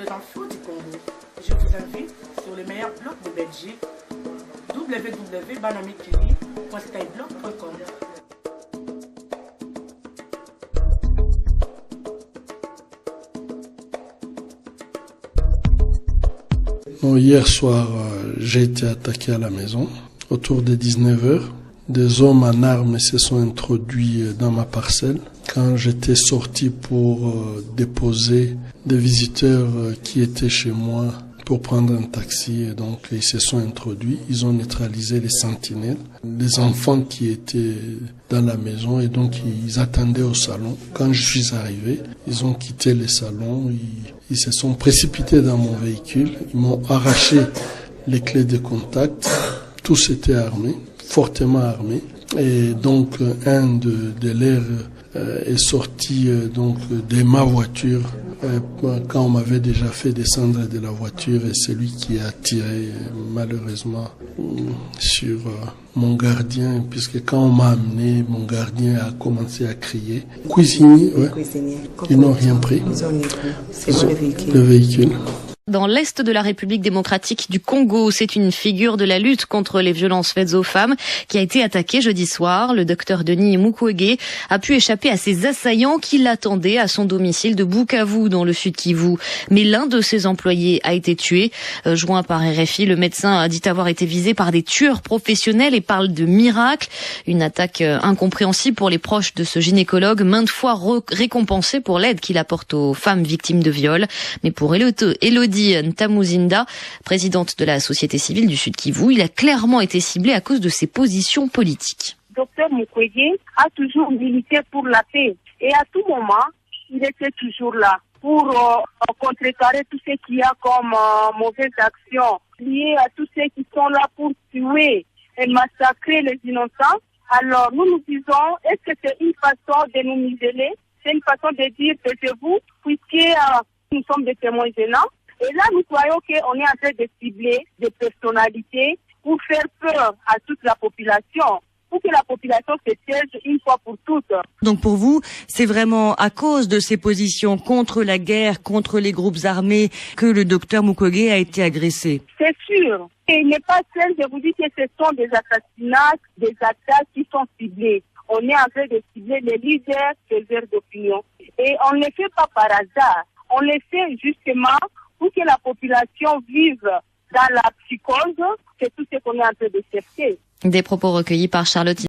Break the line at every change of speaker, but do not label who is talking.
les infos du Congo. Je vous invite sur le meilleur blog de Belgique, www.banamikili.skyblog.com.
Bon, hier soir, j'ai été attaqué à la maison. Autour de 19h, des hommes en armes se sont introduits dans ma parcelle. Quand j'étais sorti pour déposer des visiteurs qui étaient chez moi pour prendre un taxi, donc ils se sont introduits. Ils ont neutralisé les sentinelles, les enfants qui étaient dans la maison, et donc ils attendaient au salon. Quand je suis arrivé, ils ont quitté le salon, ils se sont précipités dans mon véhicule, ils m'ont arraché les clés de contact. Tous étaient armés, fortement armés, et donc un de leurs est sorti donc de ma voiture quand on m'avait déjà fait descendre de la voiture, et c'est lui qui a tiré malheureusement sur mon gardien, puisque quand on m'a amené, mon gardien a commencé à crier. Cuisinier, ouais. Ils n'ont rien pris. Le véhicule.
Dans l'est de la République démocratique du Congo, c'est une figure de la lutte contre les violences faites aux femmes qui a été attaquée jeudi soir. Le docteur Denis Mukwege a pu échapper à ses assaillants qui l'attendaient à son domicile de Bukavu dans le sud Kivu. Mais l'un de ses employés a été tué. Joint par RFI, le médecin a dit avoir été visé par des tueurs professionnels et parle de miracle. Une attaque incompréhensible pour les proches de ce gynécologue, maintes fois récompensé pour l'aide qu'il apporte aux femmes victimes de viol. Mais pour Elodie Ntamuzinda, présidente de la société civile du Sud Kivu, il a clairement été ciblé à cause de ses positions politiques.
Docteur Mukwege a toujours milité pour la paix, et à tout moment, il était toujours là pour contrecarrer tout ce qu'il y a comme mauvaises actions liées à tous ceux qui sont là pour tuer et massacrer les innocents. Alors nous nous disons, est-ce que c'est une façon de nous museler? C'est une façon de dire taisez-vous, puisque nous sommes des témoins gênants. Et là, nous croyons qu'on est en train de cibler des personnalités pour faire peur à toute la population, pour que la population se taise une fois pour toutes.
Donc pour vous, c'est vraiment à cause de ces positions contre la guerre, contre les groupes armés, que le docteur Mukwege a été agressé?
C'est sûr. Et il n'est pas seul, je vous dis que ce sont des assassinats, des attaques qui sont ciblées. On est en train de cibler les leaders des aires d'opinion. Et on ne le fait pas par hasard. On le fait justement pour que la population vive dans la psychose. C'est tout ce qu'on est en train de chercher.
Des propos recueillis par Charlotte